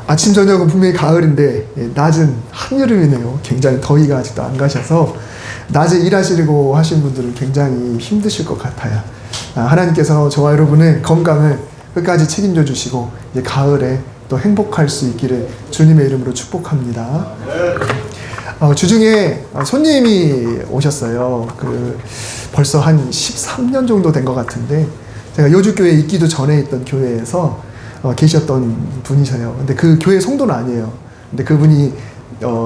아침 저녁은 분명히 가을인데 낮은 한여름이네요. 굉장히 더위가 아직도 안 가셔서 낮에 일하시려고 하신 분들은 굉장히 힘드실 것 같아요. 하나님께서 저와 여러분의 건강을 끝까지 책임져 주시고 이제 가을에 또 행복할 수 있기를 주님의 이름으로 축복합니다. 주중에 손님이 오셨어요. 벌써 한 13년 정도 된 것 같은데 제가 여주교회에 있기도 전에 있던 교회에서 계셨던 분이셔요. 근데 그 교회 성도는 아니에요. 근데 그분이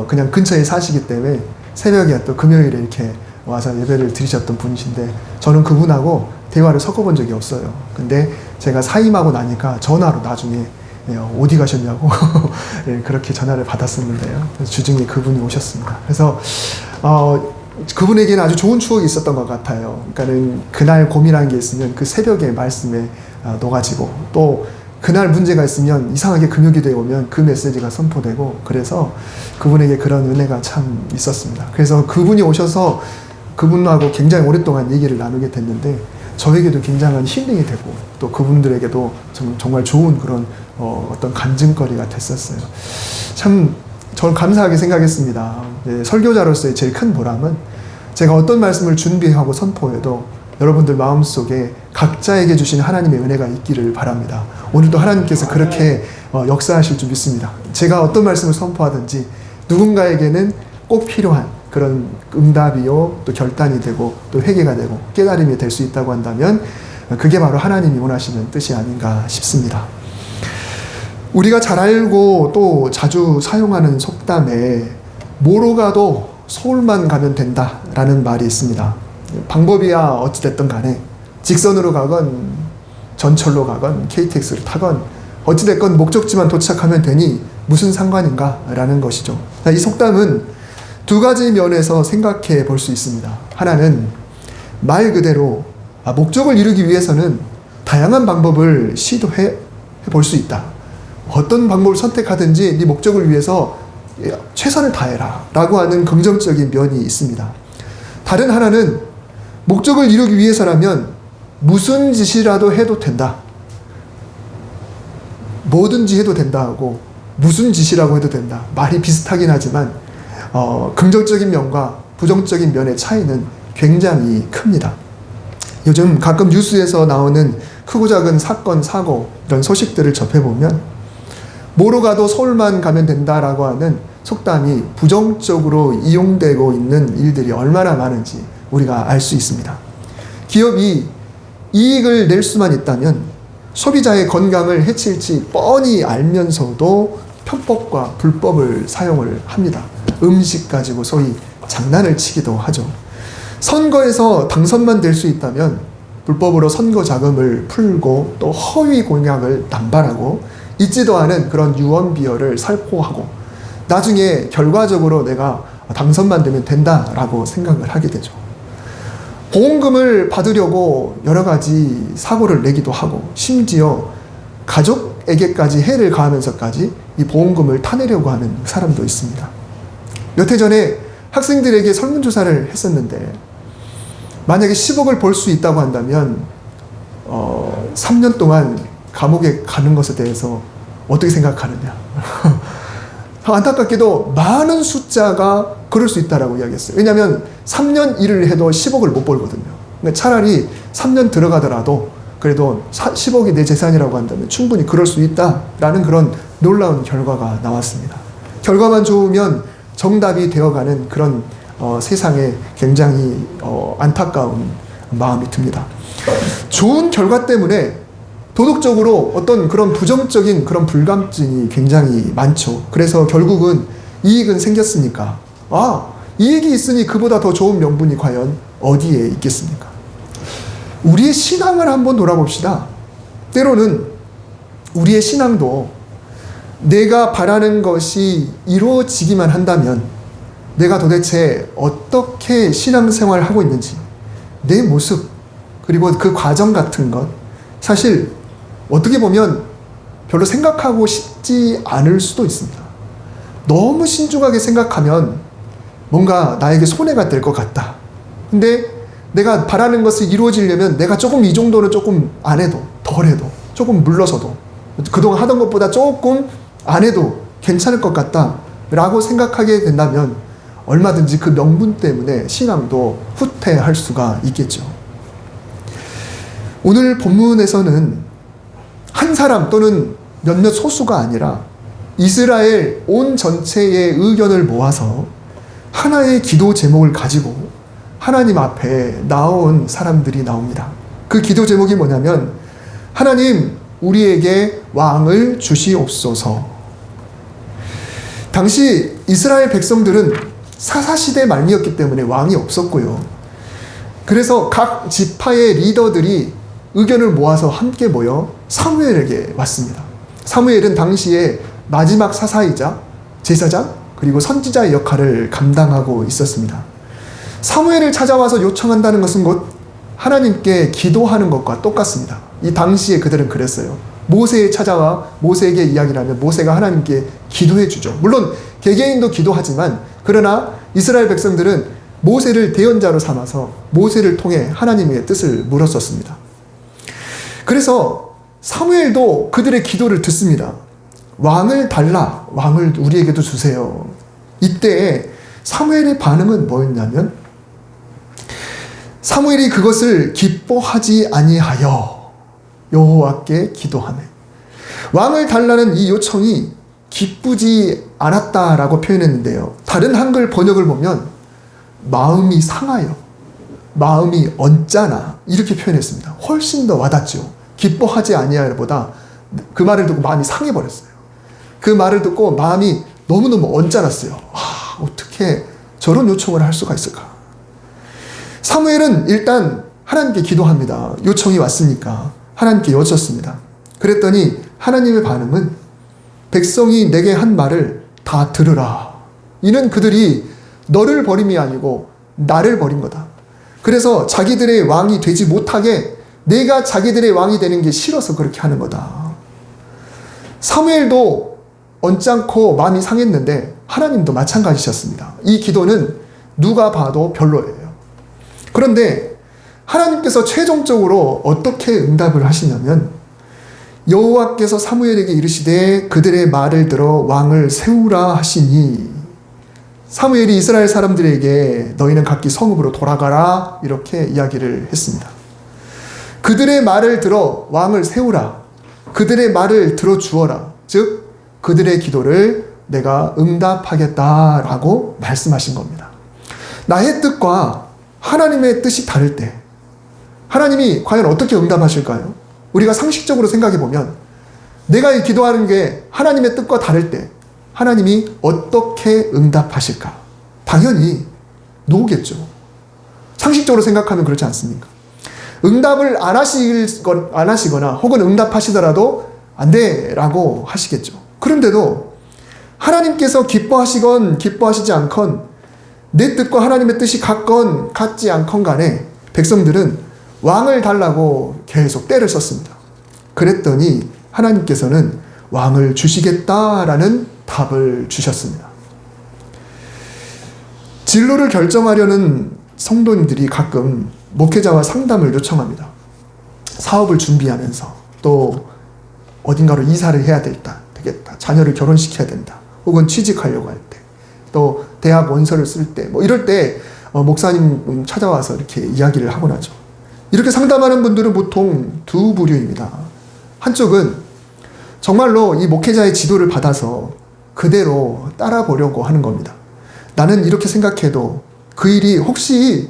그냥 근처에 사시기 때문에 새벽에 또 금요일에 이렇게 와서 예배를 드리셨던 분이신데 저는 그분하고 대화를 섞어본 적이 없어요. 근데 제가 사임하고 나니까 전화로 나중에 어디 가셨냐고 그렇게 전화를 받았었는데요. 주중에 그분이 오셨습니다. 그래서 그분에게는 아주 좋은 추억이 있었던 것 같아요. 그러니까는 그날 고민한 게 있으면 그 새벽에 말씀에 녹아지고 또 그날 문제가 있으면 이상하게 금요기도에 오면 그 메시지가 선포되고 그래서 그분에게 그런 은혜가 참 있었습니다. 그래서 그분이 오셔서 그분하고 굉장히 오랫동안 얘기를 나누게 됐는데 저에게도 굉장한 힐링이 되고 또 그분들에게도 정말 좋은 그런 어떤 간증거리가 됐었어요. 참 저는 감사하게 생각했습니다. 설교자로서의 제일 큰 보람은 제가 어떤 말씀을 준비하고 선포해도 여러분들 마음속에 각자에게 주신 하나님의 은혜가 있기를 바랍니다. 오늘도 하나님께서 그렇게 역사하실 줄 믿습니다. 제가 어떤 말씀을 선포하든지 누군가에게는 꼭 필요한 그런 응답이요 또 결단이 되고 또 회개가 되고 깨달음이 될 수 있다고 한다면 그게 바로 하나님이 원하시는 뜻이 아닌가 싶습니다. 우리가 잘 알고 또 자주 사용하는 속담에 뭐로 가도 서울만 가면 된다라는 말이 있습니다. 방법이야 어찌됐든 간에 직선으로 가건 전철로 가건 KTX를 타건 어찌됐건 목적지만 도착하면 되니 무슨 상관인가 라는 것이죠. 이 속담은 두 가지 면에서 생각해 볼 수 있습니다. 하나는 말 그대로 목적을 이루기 위해서는 다양한 방법을 시도해 볼 수 있다. 어떤 방법을 선택하든지 네 목적을 위해서 최선을 다해라 라고 하는 긍정적인 면이 있습니다. 다른 하나는 목적을 이루기 위해서라면 무슨 짓이라도 해도 된다. 뭐든지 해도 된다 하고 무슨 짓이라고 해도 된다. 말이 비슷하긴 하지만 긍정적인 면과 부정적인 면의 차이는 굉장히 큽니다. 요즘 가끔 뉴스에서 나오는 크고 작은 사건, 사고 이런 소식들을 접해보면 뭐로 가도 서울만 가면 된다라고 하는 속담이 부정적으로 이용되고 있는 일들이 얼마나 많은지 우리가 알 수 있습니다. 기업이 이익을 낼 수만 있다면 소비자의 건강을 해칠지 뻔히 알면서도 편법과 불법을 사용을 합니다. 음식 가지고 소위 장난을 치기도 하죠. 선거에서 당선만 될 수 있다면 불법으로 선거 자금을 풀고 또 허위 공약을 남발하고 있지도 않은 그런 유언비어를 살포하고 나중에 결과적으로 내가 당선만 되면 된다라고 생각을 하게 되죠. 보험금을 받으려고 여러 가지 사고를 내기도 하고 심지어 가족에게까지 해를 가하면서까지 이 보험금을 타내려고 하는 사람도 있습니다. 몇 해 전에 학생들에게 설문조사를 했었는데 만약에 10억을 벌 수 있다고 한다면 3년 동안 감옥에 가는 것에 대해서 어떻게 생각하느냐. 안타깝게도 많은 숫자가 그럴 수 있다라고 이야기했어요. 왜냐하면 3년 일을 해도 10억을 못 벌거든요. 그러니까 차라리 3년 들어가더라도 그래도 10억이 내 재산이라고 한다면 충분히 그럴 수 있다라는 그런 놀라운 결과가 나왔습니다. 결과만 좋으면 정답이 되어가는 그런 세상에 굉장히 안타까운 마음이 듭니다. 좋은 결과 때문에 도덕적으로 어떤 그런 부정적인 그런 불감증이 굉장히 많죠. 그래서 결국은 이익은 생겼으니까 이익이 있으니 그보다 더 좋은 명분이 과연 어디에 있겠습니까? 우리의 신앙을 한번 돌아봅시다. 때로는 우리의 신앙도 내가 바라는 것이 이루어지기만 한다면 내가 도대체 어떻게 신앙생활을 하고 있는지 내 모습 그리고 그 과정 같은 것 사실 어떻게 보면 별로 생각하고 싶지 않을 수도 있습니다. 너무 신중하게 생각하면 뭔가 나에게 손해가 될 것 같다. 근데 내가 바라는 것이 이루어지려면 내가 조금 이 정도는 조금 안 해도 덜 해도 조금 물러서도 그동안 하던 것보다 조금 안 해도 괜찮을 것 같다 라고 생각하게 된다면 얼마든지 그 명분 때문에 신앙도 후퇴할 수가 있겠죠. 오늘 본문에서는 한 사람 또는 몇몇 소수가 아니라 이스라엘 온 전체의 의견을 모아서 하나의 기도 제목을 가지고 하나님 앞에 나온 사람들이 나옵니다. 그 기도 제목이 뭐냐면, 하나님 우리에게 왕을 주시옵소서. 당시 이스라엘 백성들은 사사시대 말미였기 때문에 왕이 없었고요. 그래서 각 지파의 리더들이 의견을 모아서 함께 모여 사무엘에게 왔습니다. 사무엘은 당시에 마지막 사사이자 제사장 그리고 선지자의 역할을 감당하고 있었습니다. 사무엘을 찾아와서 요청한다는 것은 곧 하나님께 기도하는 것과 똑같습니다. 이 당시에 그들은 그랬어요. 모세에 찾아와 모세에게 이야기를 하면 모세가 하나님께 기도해 주죠. 물론 개개인도 기도하지만, 그러나 이스라엘 백성들은 모세를 대언자로 삼아서 모세를 통해 하나님의 뜻을 물었었습니다. 그래서 사무엘도 그들의 기도를 듣습니다. 왕을 달라, 왕을 우리에게도 주세요. 이때 사무엘의 반응은 뭐였냐면, 사무엘이 그것을 기뻐하지 아니하여 여호와께 기도하네. 왕을 달라는 이 요청이 기쁘지 않았다라고 표현했는데요. 다른 한글 번역을 보면 마음이 상하여, 마음이 언짢아, 이렇게 표현했습니다. 훨씬 더 와닿죠. 기뻐하지 아니하여보다 그 말을 듣고 마음이 상해버렸어요. 그 말을 듣고 마음이 너무너무 언짢았어요. 어떻게 저런 요청을 할 수가 있을까? 사무엘은 일단 하나님께 기도합니다. 요청이 왔으니까 하나님께 여쭙습니다. 그랬더니 하나님의 반응은, 백성이 내게 한 말을 다 들으라. 이는 그들이 너를 버림이 아니고 나를 버린 거다. 그래서 자기들의 왕이 되지 못하게 내가 자기들의 왕이 되는 게 싫어서 그렇게 하는 거다. 사무엘도 언짢고 마음이 상했는데 하나님도 마찬가지셨습니다. 이 기도는 누가 봐도 별로예요. 그런데 하나님께서 최종적으로 어떻게 응답을 하시냐면, 여호와께서 사무엘에게 이르시되 그들의 말을 들어 왕을 세우라 하시니, 사무엘이 이스라엘 사람들에게 너희는 각기 성읍으로 돌아가라 이렇게 이야기를 했습니다. 그들의 말을 들어 왕을 세우라, 그들의 말을 들어주어라, 즉 그들의 기도를 내가 응답하겠다라고 말씀하신 겁니다. 나의 뜻과 하나님의 뜻이 다를 때 하나님이 과연 어떻게 응답하실까요? 우리가 상식적으로 생각해 보면 내가 기도하는 게 하나님의 뜻과 다를 때 하나님이 어떻게 응답하실까? 당연히 노겠죠. 상식적으로 생각하면 그렇지 않습니까? 응답을 안 하시거나 혹은 응답하시더라도 안 돼라고 하시겠죠. 그런데도 하나님께서 기뻐하시건 기뻐하시지 않건, 내 뜻과 하나님의 뜻이 같건 같지 않건 간에 백성들은 왕을 달라고 계속 때를 썼습니다. 그랬더니 하나님께서는 왕을 주시겠다라는 답을 주셨습니다. 진로를 결정하려는 성도님들이 가끔 목회자와 상담을 요청합니다. 사업을 준비하면서, 또 어딘가로 이사를 해야 되겠다, 자녀를 결혼시켜야 된다, 혹은 취직하려고 할 때, 또 대학 원서를 쓸 때, 이럴 때 목사님 찾아와서 이렇게 이야기를 하곤 하죠. 이렇게 상담하는 분들은 보통 두 부류입니다. 한쪽은 정말로 이 목회자의 지도를 받아서 그대로 따라 보려고 하는 겁니다. 나는 이렇게 생각해도 그 일이 혹시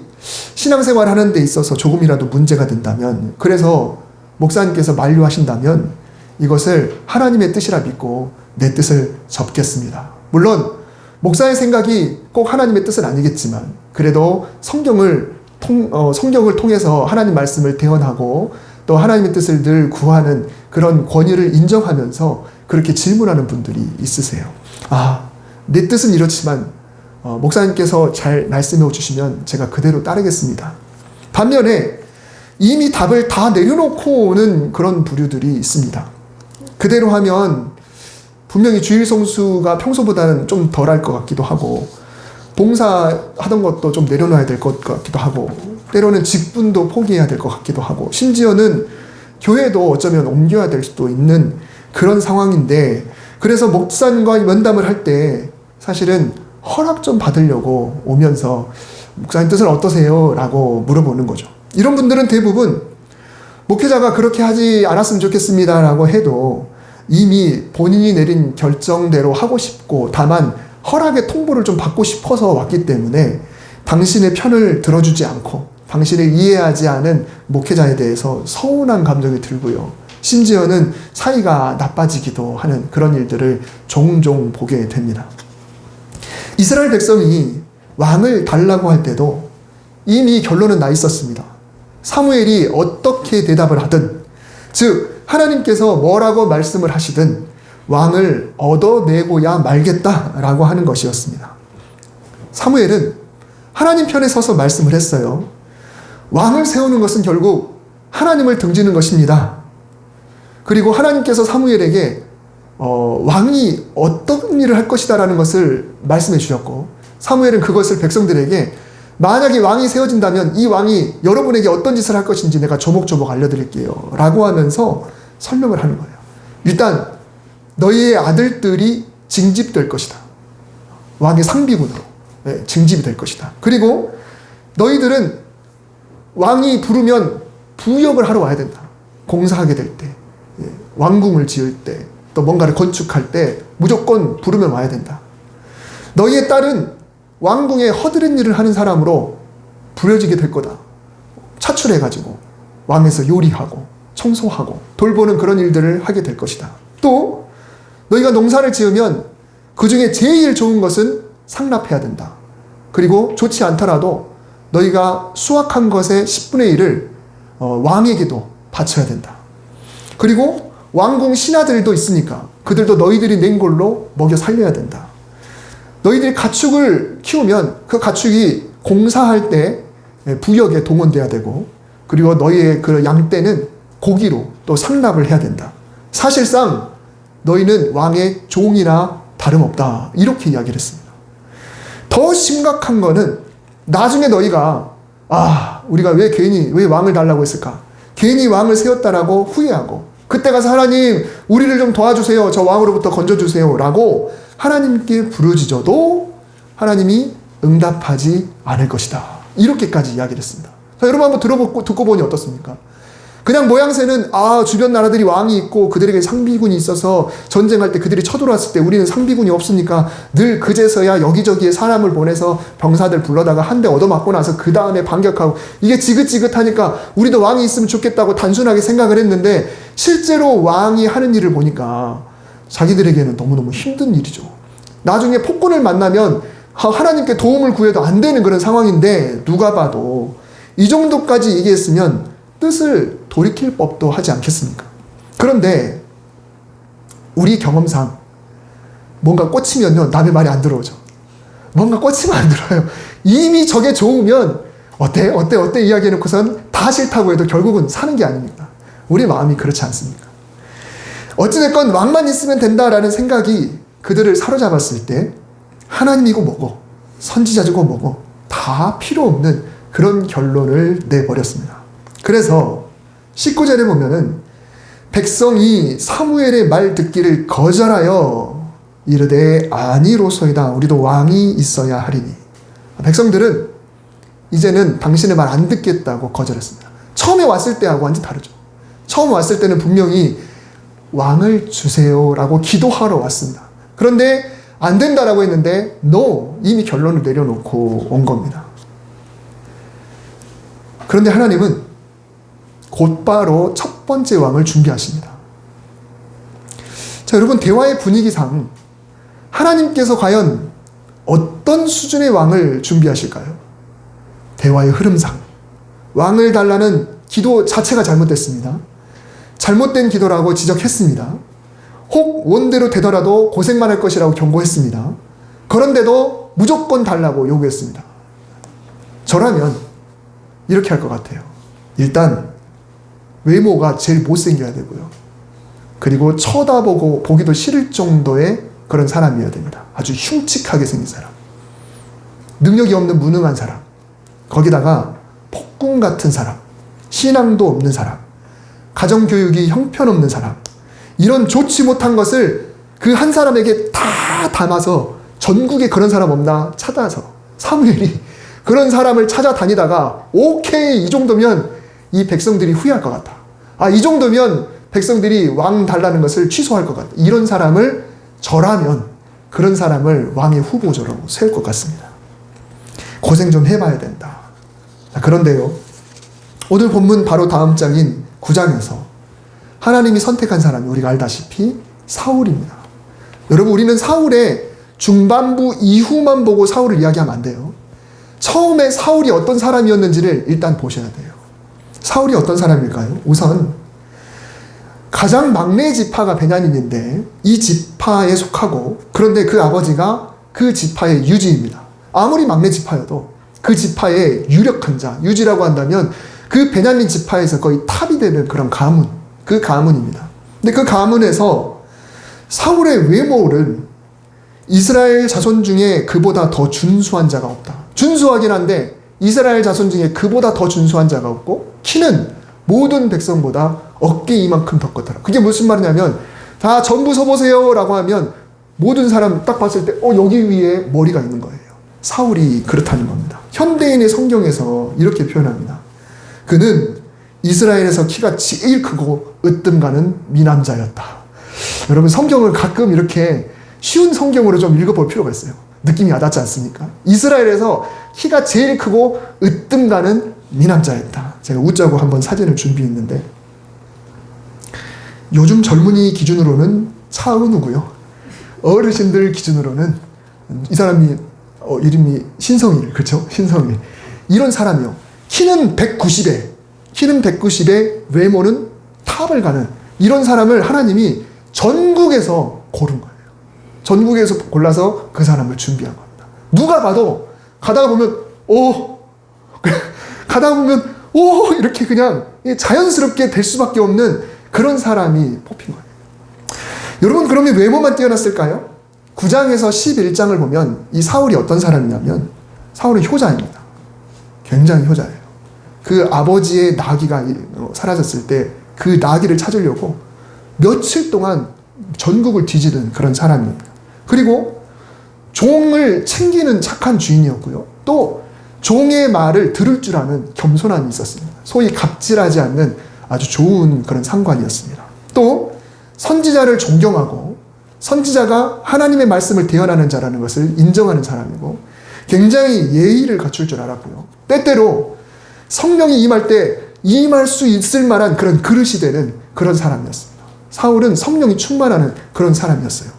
신앙생활 하는 데 있어서 조금이라도 문제가 된다면, 그래서 목사님께서 만류하신다면 이것을 하나님의 뜻이라 믿고 내 뜻을 접겠습니다. 물론 목사의 생각이 꼭 하나님의 뜻은 아니겠지만, 그래도 성경을 통해서 하나님 말씀을 대언하고 또 하나님의 뜻을 늘 구하는 그런 권위를 인정하면서 그렇게 질문하는 분들이 있으세요. 내 뜻은 이렇지만 목사님께서 잘 말씀해 주시면 제가 그대로 따르겠습니다. 반면에 이미 답을 다 내려놓고 오는 그런 부류들이 있습니다. 그대로 하면 분명히 주일 성수가 평소보다는 좀 덜할 것 같기도 하고, 봉사하던 것도 좀 내려놔야 될 것 같기도 하고, 때로는 직분도 포기해야 될 것 같기도 하고, 심지어는 교회도 어쩌면 옮겨야 될 수도 있는 그런 상황인데, 그래서 목사님과 면담을 할 때 사실은 허락 좀 받으려고 오면서 목사님 뜻은 어떠세요? 라고 물어보는 거죠. 이런 분들은 대부분 목회자가 그렇게 하지 않았으면 좋겠습니다 라고 해도 이미 본인이 내린 결정대로 하고 싶고 다만 허락의 통보를 좀 받고 싶어서 왔기 때문에 당신의 편을 들어주지 않고 당신을 이해하지 않은 목회자에 대해서 서운한 감정이 들고요. 심지어는 사이가 나빠지기도 하는 그런 일들을 종종 보게 됩니다. 이스라엘 백성이 왕을 달라고 할 때도 이미 결론은 나 있었습니다. 사무엘이 어떻게 대답을 하든, 즉 하나님께서 뭐라고 말씀을 하시든 왕을 얻어내고야 말겠다라고 하는 것이었습니다. 사무엘은 하나님 편에 서서 말씀을 했어요. 왕을 세우는 것은 결국 하나님을 등지는 것입니다. 그리고 하나님께서 사무엘에게 왕이 어떤 일을 할 것이다 라는 것을 말씀해 주셨고, 사무엘은 그것을 백성들에게 만약에 왕이 세워진다면 이 왕이 여러분에게 어떤 짓을 할 것인지 내가 조목조목 알려드릴게요 라고 하면서 설명을 하는 거예요. 일단 너희의 아들들이 징집될 것이다. 왕의 상비군으로 징집이 될 것이다. 그리고 너희들은 왕이 부르면 부역을 하러 와야 된다. 공사하게 될 때, 왕궁을 지을 때, 또 뭔가를 건축할 때 무조건 부르면 와야 된다. 너희의 딸은 왕궁에 허드렛 일을 하는 사람으로 부려지게 될 거다. 차출해가지고 왕에서 요리하고 청소하고 돌보는 그런 일들을 하게 될 것이다. 또 너희가 농사를 지으면 그 중에 제일 좋은 것은 상납해야 된다. 그리고 좋지 않더라도 너희가 수확한 것의 10분의 1을 왕에게도 바쳐야 된다. 그리고 왕궁 신하들도 있으니까 그들도 너희들이 낸 걸로 먹여 살려야 된다. 너희들이 가축을 키우면 그 가축이 공사할 때 부역에 동원돼야 되고, 그리고 너희의 그 양떼는 고기로 또 상납을 해야 된다. 사실상 너희는 왕의 종이나 다름없다. 이렇게 이야기를 했습니다. 더 심각한 거는 나중에 너희가 우리가 왜 왕을 달라고 했을까? 괜히 왕을 세웠다라고 후회하고 그때 가서 하나님 우리를 좀 도와주세요. 저 왕으로부터 건져주세요 라고 하나님께 부르짖어도 하나님이 응답하지 않을 것이다. 이렇게까지 이야기를 했습니다. 자, 여러분 한번 듣고 보니 어떻습니까? 그냥 모양새는 주변 나라들이 왕이 있고 그들에게 상비군이 있어서 전쟁할 때 그들이 쳐들어왔을 때 우리는 상비군이 없으니까 늘 그제서야 여기저기에 사람을 보내서 병사들 불러다가 한 대 얻어맞고 나서 그 다음에 반격하고, 이게 지긋지긋하니까 우리도 왕이 있으면 좋겠다고 단순하게 생각을 했는데 실제로 왕이 하는 일을 보니까 자기들에게는 너무너무 힘든 일이죠. 나중에 폭군을 만나면 하나님께 도움을 구해도 안 되는 그런 상황인데 누가 봐도 이 정도까지 얘기했으면 뜻을 돌이킬 법도 하지 않겠습니까? 그런데 우리 경험상 뭔가 꽂히면요 남의 말이 안 들어오죠. 뭔가 꽂히면 안 들어요. 이미 저게 좋으면 어때 이야기해놓고선 다 싫다고 해도 결국은 사는 게 아닙니까? 우리 마음이 그렇지 않습니까? 어찌됐건 왕만 있으면 된다라는 생각이 그들을 사로잡았을 때 하나님이고 뭐고 선지자지고 뭐고 다 필요 없는 그런 결론을 내버렸습니다. 그래서 19절에 보면은 백성이 사무엘의 말 듣기를 거절하여 이르되 아니로소이다. 우리도 왕이 있어야 하리니. 백성들은 이제는 당신의 말 안 듣겠다고 거절했습니다. 처음에 왔을 때하고 완전 다르죠. 처음 왔을 때는 분명히 왕을 주세요라고 기도하러 왔습니다. 그런데 안 된다라고 했는데 이미 결론을 내려놓고 온 겁니다. 그런데 하나님은 곧바로 첫 번째 왕을 준비하십니다. 자, 여러분 대화의 분위기상 하나님께서 과연 어떤 수준의 왕을 준비하실까요? 대화의 흐름상 왕을 달라는 기도 자체가 잘못됐습니다. 잘못된 기도라고 지적했습니다. 혹 원대로 되더라도 고생만 할 것이라고 경고했습니다. 그런데도 무조건 달라고 요구했습니다. 저라면 이렇게 할 것 같아요. 일단 외모가 제일 못생겨야 되고요. 그리고 보기도 싫을 정도의 그런 사람이어야 됩니다. 아주 흉측하게 생긴 사람. 능력이 없는 무능한 사람. 거기다가 폭군 같은 사람. 신앙도 없는 사람. 가정교육이 형편없는 사람. 이런 좋지 못한 것을 그 한 사람에게 다 담아서 전국에 그런 사람 없나 찾아서 사무엘이 그런 사람을 찾아다니다가 오케이 이 정도면 이 백성들이 후회할 것 같다. 이 정도면 백성들이 왕 달라는 것을 취소할 것 같다. 이런 사람을 저라면 그런 사람을 왕의 후보자로 세울 것 같습니다. 고생 좀 해봐야 된다. 그런데요. 오늘 본문 바로 다음 장인 9장에서 하나님이 선택한 사람이 우리가 알다시피 사울입니다. 여러분 우리는 사울의 중반부 이후만 보고 사울을 이야기하면 안 돼요. 처음에 사울이 어떤 사람이었는지를 일단 보셔야 돼요. 사울이 어떤 사람일까요? 우선 가장 막내 지파가 베냐민인데 이 지파에 속하고 그런데 그 아버지가 그 지파의 유지입니다. 아무리 막내 지파여도 그 지파의 유력한 자, 유지라고 한다면 그 베냐민 지파에서 거의 탑이 되는 그런 가문, 그 가문입니다. 근데 그 가문에서 사울의 외모를 이스라엘 자손 중에 그보다 더 준수한 자가 없다. 준수하긴 한데 이스라엘 자손 중에 그보다 더 준수한 자가 없고 키는 모든 백성보다 어깨 이만큼 더 컸더라. 그게 무슨 말이냐면 다 전부 서보세요 라고 하면 모든 사람 딱 봤을 때 여기 위에 머리가 있는 거예요. 사울이 그렇다는 겁니다. 현대인의 성경에서 이렇게 표현합니다. 그는 이스라엘에서 키가 제일 크고 으뜸 가는 미남자였다. 여러분 성경을 가끔 이렇게 쉬운 성경으로 좀 읽어볼 필요가 있어요. 느낌이 와닿지 않습니까? 이스라엘에서 키가 제일 크고 으뜸 가는 미남자였다. 제가 웃자고 한번 사진을 준비했는데 요즘 젊은이 기준으로는 차은우고요. 어르신들 기준으로는 이 사람이 이름이 신성일, 그렇죠? 신성일. 이런 사람이요. 키는 190에 외모는 탑을 가는 이런 사람을 하나님이 전국에서 고른 거예요. 전국에서 골라서 그 사람을 준비한 겁니다. 누가 봐도 가다가 보면 이렇게 그냥 자연스럽게 될 수밖에 없는 그런 사람이 뽑힌 거예요. 여러분 그러면 외모만 뛰어났을까요? 9장에서 11장을 보면 이 사울이 어떤 사람이냐면 사울은 효자입니다. 굉장히 효자예요. 그 아버지의 나귀가 사라졌을 때 그 나귀를 찾으려고 며칠 동안 전국을 뒤지던 그런 사람입니다. 그리고 종을 챙기는 착한 주인이었고요. 또 종의 말을 들을 줄 아는 겸손함이 있었습니다. 소위 갑질하지 않는 아주 좋은 그런 상관이었습니다. 또 선지자를 존경하고 선지자가 하나님의 말씀을 대언하는 자라는 것을 인정하는 사람이고 굉장히 예의를 갖출 줄 알았고요. 때때로 성령이 임할 수 있을 만한 그런 그릇이 되는 그런 사람이었습니다. 사울은 성령이 충만하는 그런 사람이었어요.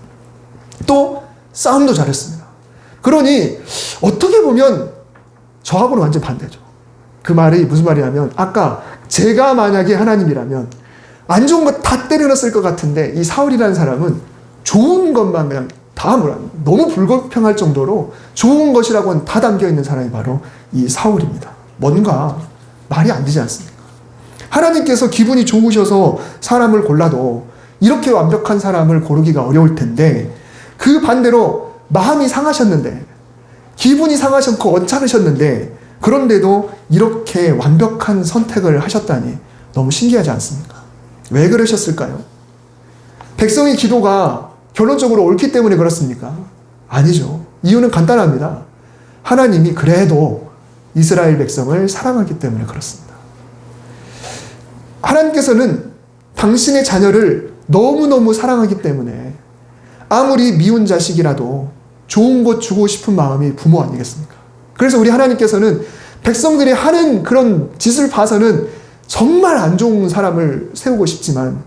또 싸움도 잘했습니다. 그러니 어떻게 보면 저하고는 완전 반대죠. 그 말이 무슨 말이냐면 아까 제가 만약에 하나님이라면 안 좋은 거 다 때려놨을 것 같은데 이 사울이라는 사람은 좋은 것만 그냥 다 너무 불공평할 정도로 좋은 것이라고는 다 담겨있는 사람이 바로 이 사울입니다. 뭔가 말이 안 되지 않습니까? 하나님께서 기분이 좋으셔서 사람을 골라도 이렇게 완벽한 사람을 고르기가 어려울 텐데 그 반대로 마음이 상하셨는데 기분이 상하셨고 언짢으셨는데 그런데도 이렇게 완벽한 선택을 하셨다니 너무 신기하지 않습니까? 왜 그러셨을까요? 백성의 기도가 결론적으로 옳기 때문에 그렇습니까? 아니죠. 이유는 간단합니다. 하나님이 그래도 이스라엘 백성을 사랑하기 때문에 그렇습니다. 하나님께서는 당신의 자녀를 너무너무 사랑하기 때문에 아무리 미운 자식이라도 좋은 것 주고 싶은 마음이 부모 아니겠습니까? 그래서 우리 하나님께서는 백성들이 하는 그런 짓을 봐서는 정말 안 좋은 사람을 세우고 싶지만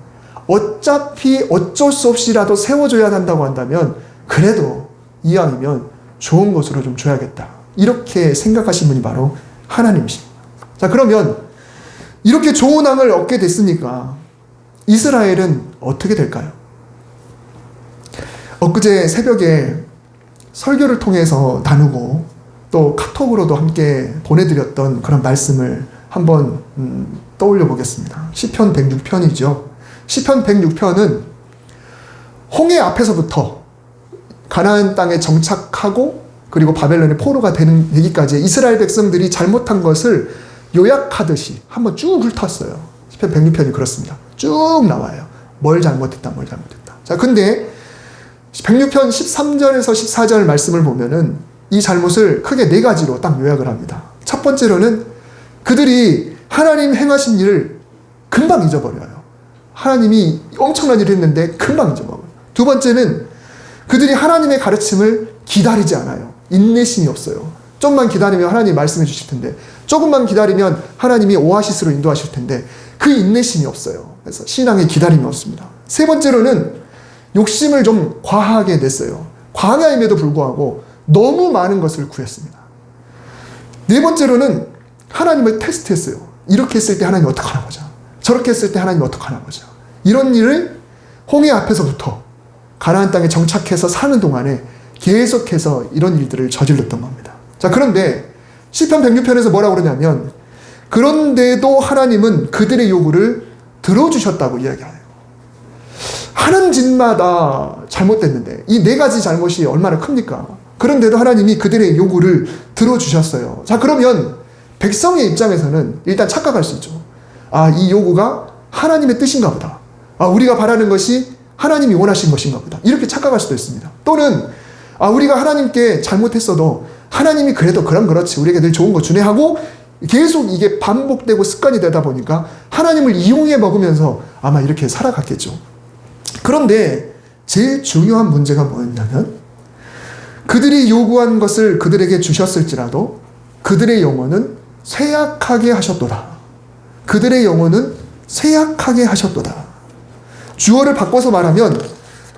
어차피 어쩔 수 없이라도 세워줘야 한다고 한다면 그래도 이왕이면 좋은 것으로 좀 줘야겠다. 이렇게 생각하신 분이 바로 하나님이십니다. 자, 그러면 이렇게 좋은 왕을 얻게 됐으니까 이스라엘은 어떻게 될까요? 엊그제 새벽에 설교를 통해서 나누고 또 카톡으로도 함께 보내드렸던 그런 말씀을 한번 떠올려 보겠습니다. 시편 106편이죠. 시편 106편은 홍해 앞에서부터 가나안 땅에 정착하고 그리고 바벨론의 포로가 되기까지 이스라엘 백성들이 잘못한 것을 요약하듯이 한번 쭉 훑었어요. 시편 106편이 그렇습니다. 쭉 나와요. 뭘 잘못했다. 자, 근데 106편 13절에서 14절 말씀을 보면은 이 잘못을 크게 4가지로 딱 요약을 합니다. 첫 번째로는 그들이 하나님 행하신 일을 금방 잊어버려요. 하나님이 엄청난 일을 했는데 금방 잊어버려요. 두 번째는 그들이 하나님의 가르침을 기다리지 않아요. 인내심이 없어요. 좀만 기다리면 하나님이 말씀해 주실 텐데, 조금만 기다리면 하나님이 오아시스로 인도하실 텐데 그 인내심이 없어요. 그래서 신앙의 기다림이 없습니다. 세 번째로는 욕심을 좀 과하게 냈어요. 광야임에도 불구하고 너무 많은 것을 구했습니다. 네 번째로는 하나님을 테스트했어요. 이렇게 했을 때 하나님 어떡하나 보자. 저렇게 했을 때 하나님 어떡하나 보자. 이런 일을 홍해 앞에서부터 가나안 땅에 정착해서 사는 동안에 계속해서 이런 일들을 저질렀던 겁니다. 자, 그런데 시편 106편에서 뭐라고 그러냐면, 그런데도 하나님은 그들의 요구를 들어주셨다고 이야기해요. 하는 짓마다 잘못됐는데 이 4가지 잘못이 얼마나 큽니까? 그런데도 하나님이 그들의 요구를 들어주셨어요. 자, 그러면 백성의 입장에서는 일단 착각할 수 있죠. 아, 이 요구가 하나님의 뜻인가 보다. 아, 우리가 바라는 것이 하나님이 원하신 것인가 보다. 이렇게 착각할 수도 있습니다. 또는 아, 우리가 하나님께 잘못했어도 하나님이 그래도 그럼 그렇지, 우리에게 늘 좋은 거 주네 하고 계속 이게 반복되고 습관이 되다 보니까 하나님을 이용해 먹으면서 아마 이렇게 살아갔겠죠. 그런데 제일 중요한 문제가 뭐였냐면, 그들이 요구한 것을 그들에게 주셨을지라도 그들의 영혼은 쇠약하게 하셨도다. 그들의 영혼은 쇠약하게 하셨도다. 주어를 바꿔서 말하면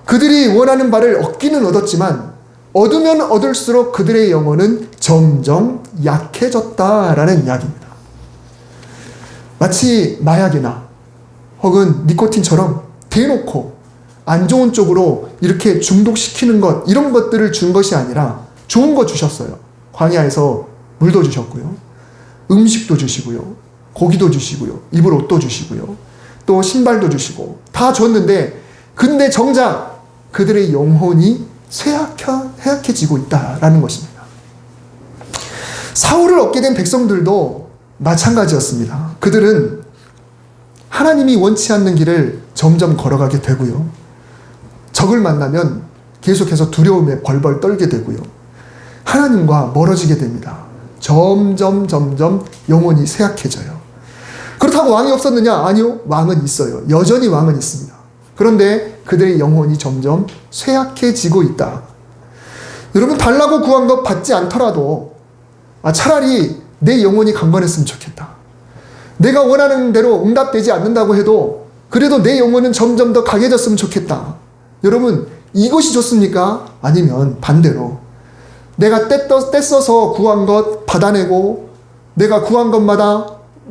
그들이 원하는 바를 얻기는 얻었지만 얻으면 얻을수록 그들의 영혼은 점점 약해졌다라는 이야기입니다. 마치 마약이나 혹은 니코틴처럼 대놓고 안 좋은 쪽으로 이렇게 중독시키는 것, 이런 것들을 준 것이 아니라 좋은 거 주셨어요. 광야에서 물도 주셨고요, 음식도 주시고요, 고기도 주시고요, 입을 옷도 주시고요, 또 신발도 주시고 다 줬는데, 근데 정작 그들의 영혼이 쇠약해지고 있다라는 것입니다. 사울을 얻게 된 백성들도 마찬가지였습니다. 그들은 하나님이 원치 않는 길을 점점 걸어가게 되고요, 적을 만나면 계속해서 두려움에 벌벌 떨게 되고요, 하나님과 멀어지게 됩니다. 점점 영혼이 쇠약해져요. 그렇다고 왕이 없었느냐? 아니요, 왕은 있어요. 여전히 왕은 있습니다. 그런데 그들의 영혼이 점점 쇠약해지고 있다. 여러분, 달라고 구한 것 받지 않더라도 차라리 내 영혼이 강건했으면 좋겠다. 내가 원하는 대로 응답되지 않는다고 해도 그래도 내 영혼은 점점 더 강해졌으면 좋겠다. 여러분, 이것이 좋습니까? 아니면 반대로 내가 떼써서 구한 것 받아내고, 내가 구한 것마다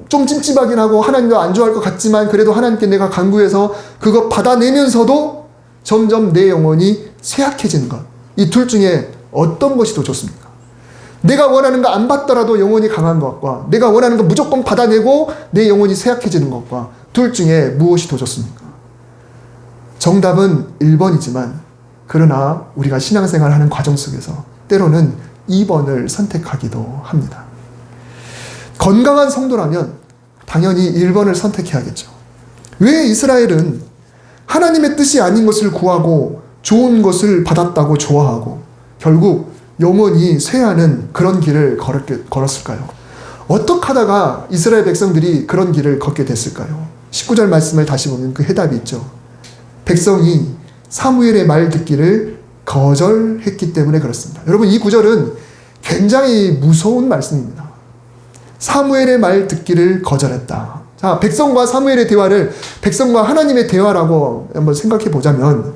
좀 찜찜하긴 하고 하나님도 안 좋아할 것 같지만 그래도 하나님께 내가 간구해서 그거 받아내면서도 점점 내 영혼이 쇠약해지는 것, 이 둘 중에 어떤 것이 더 좋습니까? 내가 원하는 거 안 받더라도 영혼이 강한 것과 내가 원하는 거 무조건 받아내고 내 영혼이 쇠약해지는 것과 둘 중에 무엇이 더 좋습니까? 정답은 1번이지만 그러나 우리가 신앙생활을 하는 과정 속에서 때로는 2번을 선택하기도 합니다. 건강한 성도라면 당연히 1번을 선택해야겠죠. 왜 이스라엘은 하나님의 뜻이 아닌 것을 구하고 좋은 것을 받았다고 좋아하고 결국 영혼이 쇠하는 그런 길을 걸었을까요? 어떻게 하다가 이스라엘 백성들이 그런 길을 걷게 됐을까요? 19절 말씀을 다시 보면 그 해답이 있죠. 백성이 사무엘의 말 듣기를 거절했기 때문에 그렇습니다. 여러분, 이 구절은 굉장히 무서운 말씀입니다. 사무엘의 말 듣기를 거절했다. 자, 백성과 사무엘의 대화를 백성과 하나님의 대화라고 한번 생각해 보자면,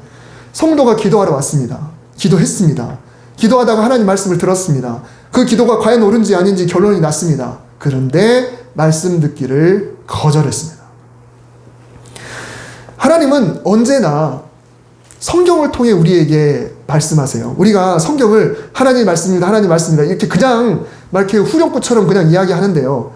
성도가 기도하러 왔습니다. 기도했습니다. 기도하다가 하나님 말씀을 들었습니다. 그 기도가 과연 옳은지 아닌지 결론이 났습니다. 그런데 말씀 듣기를 거절했습니다. 하나님은 언제나 성경을 통해 우리에게 말씀하세요. 우리가 성경을 하나님 말씀입니다, 하나님 말씀입니다, 이렇게 그냥 막 이렇게 후렴구처럼 그냥 이야기하는데요,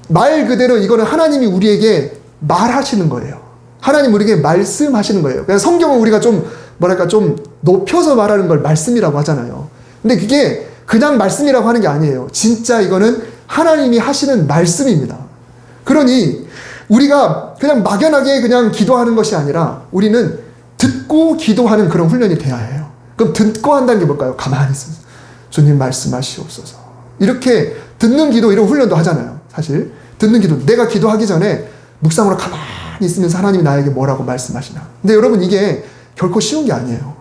말 그대로 이거는 하나님이 우리에게 말하시는 거예요. 하나님 우리에게 말씀하시는 거예요. 그냥 성경은 우리가 좀 높여서 말하는 걸 말씀이라고 하잖아요. 근데 그게 그냥 말씀이라고 하는 게 아니에요. 진짜 이거는 하나님이 하시는 말씀입니다. 그러니 우리가 그냥 막연하게 그냥 기도하는 것이 아니라 우리는 듣고 듣고 기도하는 그런 훈련이 돼야 해요. 그럼 듣고 한다는 게 뭘까요? 가만히 있으면서 주님 말씀하시옵소서. 이렇게 듣는 기도, 이런 훈련도 하잖아요. 사실 듣는 기도, 내가 기도하기 전에 묵상으로 가만히 있으면서 하나님이 나에게 뭐라고 말씀하시나. 근데 여러분, 이게 결코 쉬운 게 아니에요.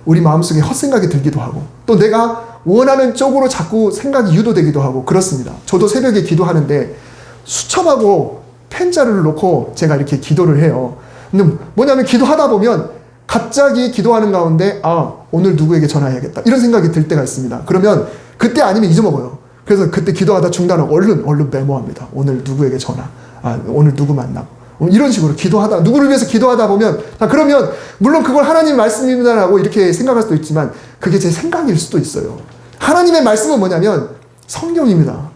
우리 마음속에 헛생각이 들기도 하고, 또 내가 원하는 쪽으로 자꾸 생각이 유도되기도 하고 그렇습니다. 저도 새벽에 기도하는데 수첩하고 펜자루를 놓고 제가 이렇게 기도를 해요. 근데 뭐냐면 기도하다 보면 갑자기 기도하는 가운데 오늘 누구에게 전화해야겠다 이런 생각이 들 때가 있습니다. 그러면 그때 아니면 잊어먹어요. 그래서 그때 기도하다 중단하고 얼른 메모합니다. 오늘 누구에게 전화, 오늘 누구 만나고, 이런 식으로 기도하다, 누구를 위해서 기도하다 보면, 그러면 물론 그걸 하나님 말씀입니다라고 이렇게 생각할 수도 있지만 그게 제 생각일 수도 있어요. 하나님의 말씀은 뭐냐면 성경입니다.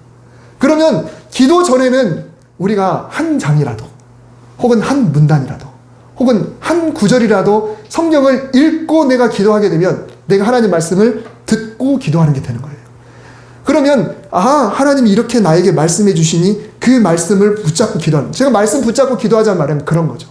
그러면 기도 전에는 우리가 한 장이라도, 혹은 한 문단이라도, 혹은 한 구절이라도 성경을 읽고 내가 기도하게 되면 내가 하나님 말씀을 듣고 기도하는 게 되는 거예요. 그러면 하나님이 이렇게 나에게 말씀해 주시니 그 말씀을 붙잡고 기도하는, 제가 말씀 붙잡고 기도하자는 말은 그런 거죠.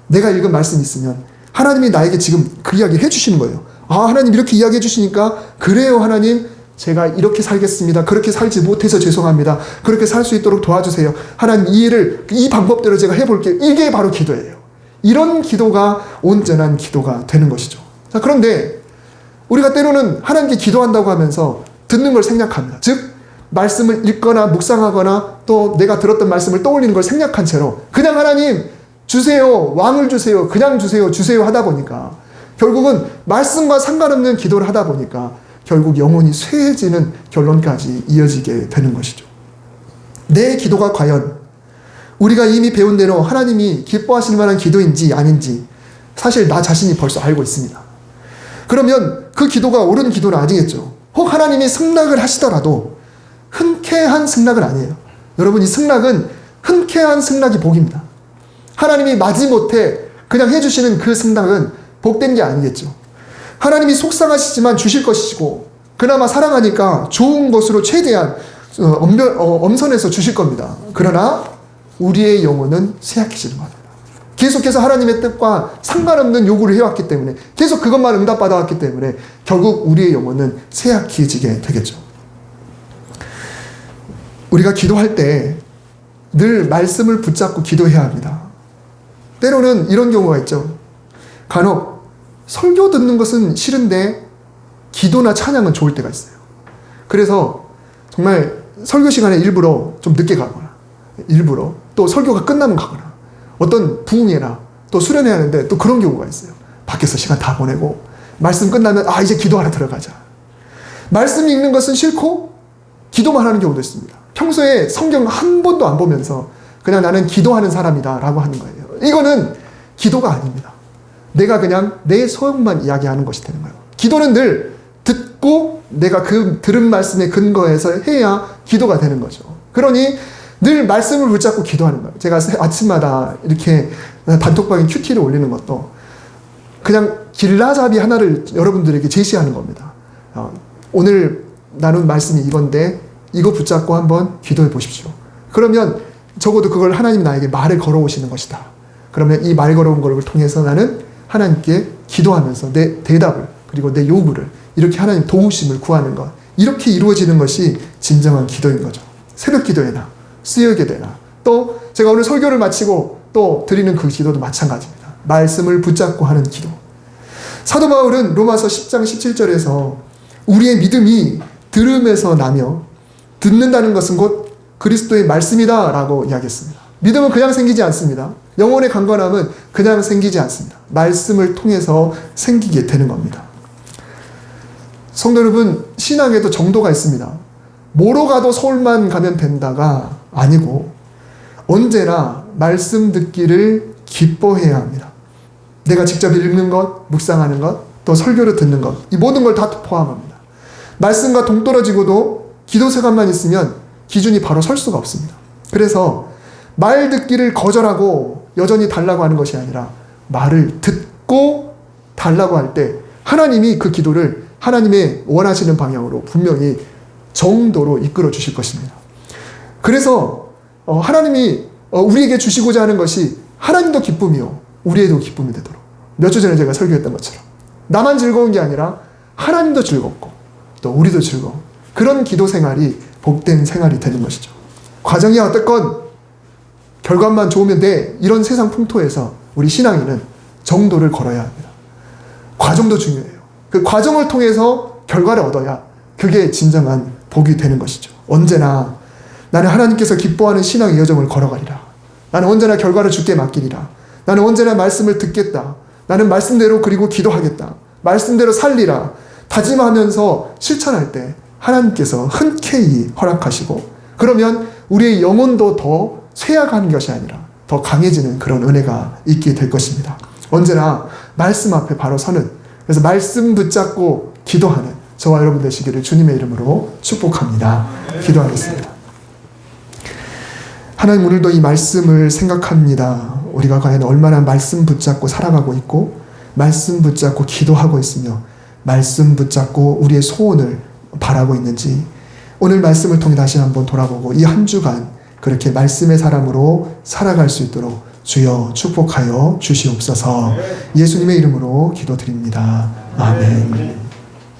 내가 읽은 말씀이 있으면 하나님이 나에게 지금 그 이야기를 해주시는 거예요. 하나님 이렇게 이야기해 주시니까 그래요 하나님, 제가 이렇게 살겠습니다. 그렇게 살지 못해서 죄송합니다. 그렇게 살 수 있도록 도와주세요. 하나님 이 방법대로 제가 해볼게요. 이게 바로 기도예요. 이런 기도가 온전한 기도가 되는 것이죠. 자, 그런데 우리가 때로는 하나님께 기도한다고 하면서 듣는 걸 생략합니다. 즉 말씀을 읽거나 묵상하거나 또 내가 들었던 말씀을 떠올리는 걸 생략한 채로 그냥 하나님 주세요, 왕을 주세요, 그냥 주세요 하다 보니까 결국은 말씀과 상관없는 기도를 하다 보니까 결국 영혼이 쇠해지는 결론까지 이어지게 되는 것이죠. 내 기도가 과연 우리가 이미 배운 대로 하나님이 기뻐하실 만한 기도인지 아닌지 사실 나 자신이 벌써 알고 있습니다. 그러면 그 기도가 옳은 기도는 아니겠죠. 혹 하나님이 승낙을 하시더라도 흔쾌한 승낙은 아니에요. 여러분, 이 승낙은 흔쾌한 승낙이 복입니다. 하나님이 마지못해 그냥 해주시는 그 승낙은 복된 게 아니겠죠. 하나님이 속상하시지만 주실 것이고 그나마 사랑하니까 좋은 것으로 최대한 엄선해서 주실 겁니다. 그러나 우리의 영혼은 쇠약해지는 겁니다. 계속해서 하나님의 뜻과 상관없는 요구를 해왔기 때문에, 계속 그것만 응답받아왔기 때문에 결국 우리의 영혼은 쇠약해지게 되겠죠. 우리가 기도할 때 늘 말씀을 붙잡고 기도해야 합니다. 때로는 이런 경우가 있죠. 간혹 설교 듣는 것은 싫은데 기도나 찬양은 좋을 때가 있어요. 그래서 정말 설교 시간에 일부러 좀 늦게 가거나, 일부러 또 설교가 끝나면 가거나, 어떤 부흥회나 또 수련회 하는데 또 그런 경우가 있어요. 밖에서 시간 다 보내고 말씀 끝나면 이제 기도하러 들어가자. 말씀 읽는 것은 싫고 기도만 하는 경우도 있습니다. 평소에 성경 한 번도 안 보면서 그냥 나는 기도하는 사람이다 라고 하는 거예요. 이거는 기도가 아닙니다. 내가 그냥 내 소용만 이야기하는 것이 되는 거예요. 기도는 늘 듣고 내가 그 들은 말씀에 근거해서 해야 기도가 되는 거죠. 그러니 늘 말씀을 붙잡고 기도하는 거예요. 제가 아침마다 이렇게 단톡방에 큐티를 올리는 것도 그냥 길라잡이 하나를 여러분들에게 제시하는 겁니다. 오늘 나눈 말씀이 이건데 이거 붙잡고 한번 기도해 보십시오. 그러면 적어도 그걸 하나님 나에게 말을 걸어오시는 것이다. 그러면 이 말 걸어온 걸 통해서 나는 하나님께 기도하면서 내 대답을, 그리고 내 요구를 이렇게 하나님 도우심을 구하는 것, 이렇게 이루어지는 것이 진정한 기도인 거죠. 새벽 기도회나 수요예배나 또 제가 오늘 설교를 마치고 또 드리는 그 기도도 마찬가지입니다. 말씀을 붙잡고 하는 기도. 사도 바울은 로마서 10장 17절에서 우리의 믿음이 들음에서 나며 듣는다는 것은 곧 그리스도의 말씀이다 라고 이야기했습니다. 믿음은 그냥 생기지 않습니다. 영혼의 강건함은 그냥 생기지 않습니다. 말씀을 통해서 생기게 되는 겁니다. 성도 여러분, 신앙에도 정도가 있습니다. 뭐로 가도 서울만 가면 된다가 아니고 언제나 말씀 듣기를 기뻐해야 합니다. 내가 직접 읽는 것, 묵상하는 것, 또 설교를 듣는 것, 이 모든 걸 다 포함합니다. 말씀과 동떨어지고도 기도 생각만 있으면 기준이 바로 설 수가 없습니다. 그래서 말 듣기를 거절하고 여전히 달라고 하는 것이 아니라 말을 듣고 달라고 할 때 하나님이 그 기도를 하나님의 원하시는 방향으로 분명히 정도로 이끌어 주실 것입니다. 그래서 하나님이 우리에게 주시고자 하는 것이 하나님도 기쁨이요 우리에도 기쁨이 되도록, 몇 주 전에 제가 설교했던 것처럼 나만 즐거운 게 아니라 하나님도 즐겁고 또 우리도 즐거운 그런 기도 생활이 복된 생활이 되는 것이죠. 과정이 어떻건 결과만 좋으면 돼. 이런 세상 풍토에서 우리 신앙인은 정도를 걸어야 합니다. 과정도 중요해요. 그 과정을 통해서 결과를 얻어야 그게 진정한 복이 되는 것이죠. 언제나 나는 하나님께서 기뻐하는 신앙의 여정을 걸어가리라. 나는 언제나 결과를 주께 맡기리라. 나는 언제나 말씀을 듣겠다. 나는 말씀대로 그리고 기도하겠다. 말씀대로 살리라. 다짐하면서 실천할 때 하나님께서 흔쾌히 허락하시고 그러면 우리의 영혼도 더 쇠약하는 것이 아니라 더 강해지는 그런 은혜가 있게 될 것입니다. 언제나 말씀 앞에 바로 서는 그래서 말씀 붙잡고 기도하는 저와 여러분 되시기를 주님의 이름으로 축복합니다. 기도하겠습니다. 하나님 오늘도 이 말씀을 생각합니다. 우리가 과연 얼마나 말씀 붙잡고 살아가고 있고 말씀 붙잡고 기도하고 있으며 말씀 붙잡고 우리의 소원을 바라고 있는지 오늘 말씀을 통해 다시 한번 돌아보고 이 한 주간 그렇게 말씀의 사람으로 살아갈 수 있도록 주여 축복하여 주시옵소서. 예수님의 이름으로 기도드립니다. 아멘.